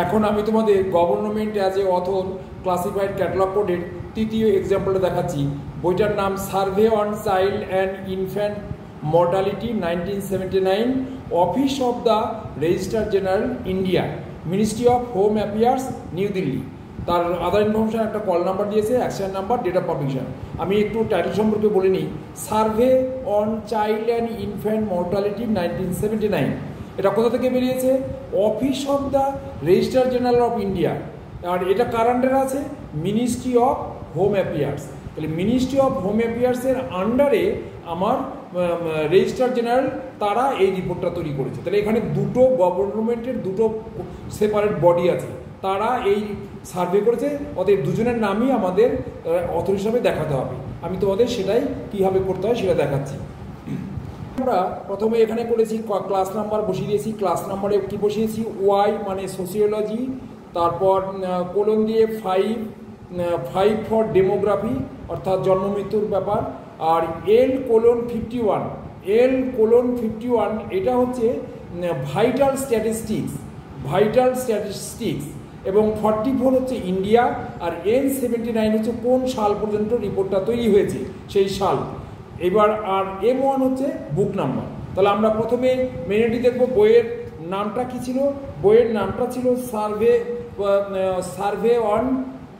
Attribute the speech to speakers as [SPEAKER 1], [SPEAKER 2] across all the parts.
[SPEAKER 1] এখন আমি তোমাদের government as a author classified catalogue কোডের তৃতীয় এক্সাম্পলটা দেখাচ্ছি। বইটার নাম survey on child and infant mortality 1979, office of the registrar general India, ministry of home affairs, New Delhi. তার আদার ইনফরমেশন একটা কল নাম্বার দিয়েছে, action number, date of publication. আমি একটু টাইটেল সম্পর্কে বলে নিই। Survey on child and infant mortality 1979, এটা কোথা থেকে বেরিয়েছে? Office of the registrar general of India. আর এটা কার আন্ডারে আছে? Ministry of home affairs. তাহলে মিনিস্ট্রি অফ হোম অ্যাফেয়ার্সের আন্ডারে আমার রেজিস্ট্রার জেনারেল, তারা এই রিপোর্টটা তৈরি করেছে। তাহলে এখানে দুটো গভর্নমেন্টের দুটো সেপারেট বডি আছে, তারা এই সার্ভে করেছে। অতএব দুজনের নামই আমাদের অথর হিসাবে দেখাতে হবে। আমি তোমাদের সেটাই কীভাবে করতে হয় সেটা দেখাচ্ছি। আমরা প্রথমে এখানে করেছি ক্লাস নাম্বার বসিয়ে দিয়েছি। ক্লাস নাম্বারে কি বসিয়েছি? ওয়াই মানে সোসিওলজি, তারপর কোলন দিয়ে 5 ফর ডেমোগ্রাফি অর্থাৎ জন্ম মৃত্যুর ব্যাপার, আর L:51 এটা হচ্ছে ভাইটাল স্ট্যাটিস্টিক্স, এবং 44 হচ্ছে ইন্ডিয়া, আর N:79 হচ্ছে কোন সাল পর্যন্ত রিপোর্টটা তৈরি হয়েছে সেই সাল। এবার আর M1 হচ্ছে বুক নাম্বার। তাহলে আমরা প্রথমে মেনুটি দেখব। বইয়ের নামটা কি ছিল? বইয়ের নামটা ছিল সার্ভে অন,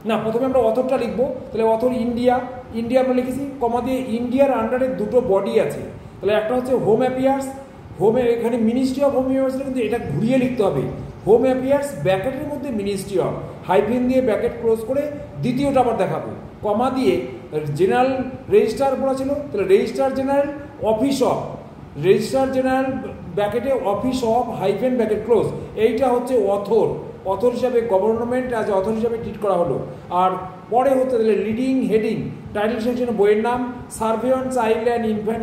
[SPEAKER 1] না প্রথমে আমরা অথরটা লিখবো। তাহলে অথর ইন্ডিয়া আমরা লিখেছি, কমা দিয়ে ইন্ডিয়ার আন্ডারে দুটো বডি আছে। তাহলে একটা হচ্ছে হোম অ্যাফেয়ার্স, এখানে মিনিস্ট্রি অফ হোম অ্যাফেয়ার্স, কিন্তু এটা ঘুরিয়ে লিখতে হবে। হোম অ্যাফেয়ার্স ব্র্যাকেটের মধ্যে মিনিস্ট্রি অফ, হাইফেন দিয়ে ব্র্যাকেট ক্লোজ করে দ্বিতীয়টা আবার দেখাবো, কমা দিয়ে জেনারেল রেজিস্ট্রার বলা ছিল, তাহলে registrar general office of, registrar general ব্র্যাকেটে office of hyphen bracket close. এইটা হচ্ছে অথর হিসাবে গভর্নমেন্ট অ্যাজ অথর হিসাবে ট্রিট করা হলো। আর পরে হচ্ছে তাহলে লিডিং হেডিং টাইটেল সেকশনে বইয়ের নাম survey on child and infant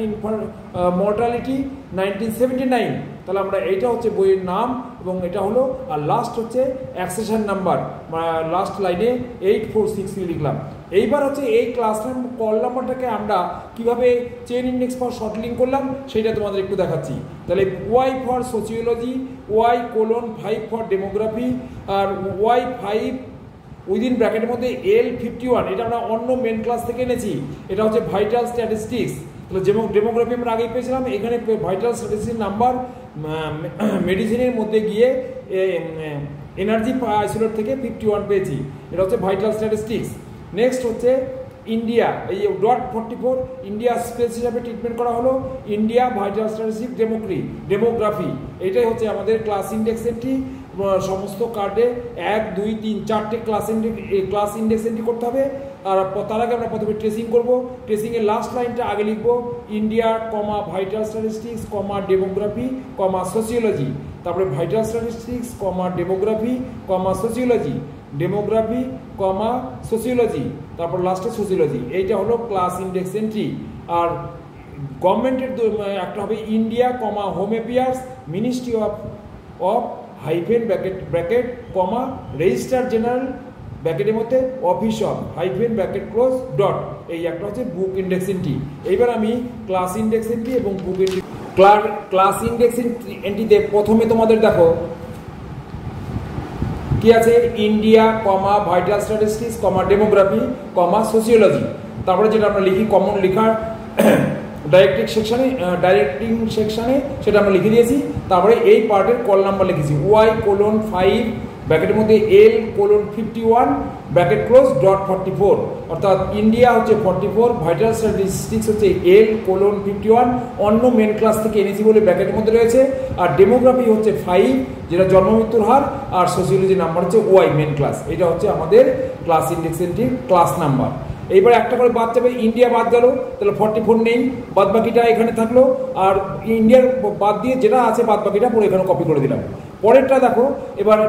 [SPEAKER 1] mortality 1979। তাহলে আমরা এইটা হচ্ছে বইয়ের নাম এবং এটা হলো। আর লাস্ট হচ্ছে অ্যাক্সেশন নাম্বার, লাস্ট লাইনে 846 লিখলাম। এইবার হচ্ছে এই ক্লাস কল নাম্বারটাকে আমরা কিভাবে চেইন ইন্ডেক্স ফর শর্টলিং করলাম সেটা তোমাদের একটু দেখাচ্ছি। তাহলে Y for sociology, Y:5 for demography, আর Y5 উইদিন ব্র্যাকেটের মধ্যে L:51, এটা আমরা অন্য মেন ক্লাস থেকে এনেছি। এটা হচ্ছে ভাইটাল স্ট্যাটিস্টিক্স। তাহলে ডেমোগ্রাফি আমরা আগেই পেয়েছিলাম, এখানে ভাইটাল স্ট্যাটিস্টিক্স নাম্বার মেডিসিনের মধ্যে গিয়ে এনার্জি আইসোলেট থেকে 51 পেয়েছি। এটা হচ্ছে ভাইটাল স্ট্যাটিস্টিক্স। নেক্সট হচ্ছে ইন্ডিয়া, এই .44 ইন্ডিয়া স্পেস হিসাবে ট্রিটমেন্ট করা হলো। ইন্ডিয়া ভাইটাল স্ট্যাটিস্টিক্স ডেমোগ্রাফি, এটাই হচ্ছে আমাদের ক্লাস ইন্ডেক্স এন্ট্রি। সমস্ত কার্ডে 1, 2, 3, 4টে ক্লাস ইন্ডেক্স এন্ট্রি করতে হবে। আর তার আগে আমরা প্রথমে ট্রেসিং করব। ট্রেসিংয়ের লাস্ট লাইনটা আগে লিখবো, ইন্ডিয়া কমা ভাইটাল স্ট্যাটিস্টিক্স কমা ডেমোগ্রাফি কমা সোসিওলজি, তারপরে ভাইটাল স্ট্যাটিস্টিক্স কমা ডেমোগ্রাফি কমা সোসিওলজি, ডেমোগ্রাফি কমা সোসিওলজি, তারপর লাস্টে সোসিওলজি। এইটা হলো ক্লাস ইন্ডেক্স এন্ট্রি। আর গভর্নমেন্টের একটা হবে India comma home affairs, ministry of hyphen bracket comma registrar general ব্র্যাকেটের মধ্যে office of hyphen bracket close dot. এই একটা হচ্ছে বুক ইন্ডেক্স এন্ট্রি। এইবার আমি ক্লাস ইন্ডেক্স এন্ট্রি এবং বুক এন্ট্রি। ক্লাস ইন্ডেক্স এন্ট্রিতে প্রথমে তোমাদের দেখো কি আছে, ইন্ডিয়া কমা ভাইটাল স্ট্যাটিস্টিক্স কমা ডেমোগ্রাফি কমা সোসিওলজি। তারপরে যেটা আমরা লিখি কমন লেখার ডাইরেক্টিং সেকশনে সেটা আমরা লিখে দিয়েছি। তারপরে এই পার্টের কল নাম্বার লিখেছি Y:5 ব্র্যাকেটের মধ্যে L:51 ব্র্যাকেট ক্লোজ .44, অর্থাৎ ইন্ডিয়া হচ্ছে 44, ভাইটাল স্ট্যাটিস্টিক্স হচ্ছে L:51, অন্য মেন ক্লাস থেকে এনেছি বলে ব্র্যাকেটের মধ্যে রয়েছে। আর ডেমোগ্রাফি হচ্ছে 5, যেটা জন্ম মৃত্যুর হার, আর সোসিওলজি নাম্বার হচ্ছে Y মেন ক্লাস। এটা হচ্ছে আমাদের ক্লাস ইন্ডেক্স এন্ট্রির ক্লাস নাম্বার। এইবার একটা করে বাদ যাবে, ইন্ডিয়া বাদ গেল, তাহলে 44 নেই, বাদ বাকিটা এখানে থাকলো। আর ইন্ডিয়ার বাদ দিয়ে যেটা আছে বাদ বাকিটা পুরো এখানে কপি করে দিলাম। পরেরটা দেখো, এবার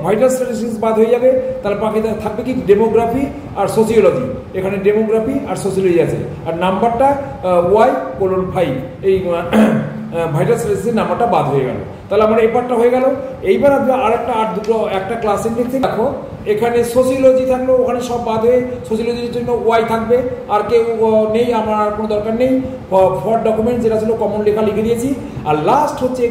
[SPEAKER 1] ভাইটাল স্ট্যাটিস্টিক্স বাদ হয়ে যাবে, তাহলে বাকি থাকবে কি ডেমোগ্রাফি আর সোসিওলজি। এখানে ডেমোগ্রাফি আর সোসিওলজি আছে, আর নাম্বারটা Y:5, এই ভাইটাল স্ট্যাটিস্টিক্স নাম্বারটা বাদ হয়ে গেল। তাহলে আমার এই পার্টটা হয়ে গেল। এইবার একটা ক্লাস ইন্ডেক্সে দেখো, এখানে সোসিওলজি থাকলো, ওখানে সব বাদ হয়ে সোসিওলজির জন্য ওয়াই থাকবে, আর কেউ নেই, আমার আর কোনো দরকার নেই। ফর ডকুমেন্ট যেটা ছিল কমন লেখা লিখে দিয়েছি। আর লাস্ট হচ্ছে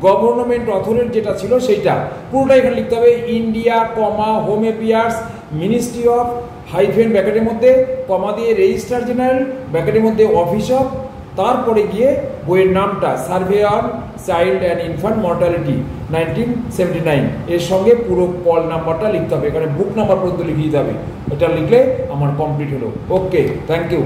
[SPEAKER 1] গভর্নমেন্ট অথরের যেটা ছিল সেইটা পুরোটাই এখানে লিখতে হবে। India comma home affairs ministry of hyphen ব্র্যাকেটের মধ্যে কমা দিয়ে রেজিস্ট্রার জেনারেল ব্র্যাকেটের মধ্যে অফিস অফ, তারপরে গিয়ে বইয়ের নামটা survey on child and infant mortality 1979 এর সঙ্গে পুরো কল নাম্বারটা লিখতে হবে, এখানে বুক নাম্বার পর্যন্ত লিখিয়ে দিতে হবে। এটা লিখলে আমার কমপ্লিট হলো। ওকে, থ্যাংক ইউ।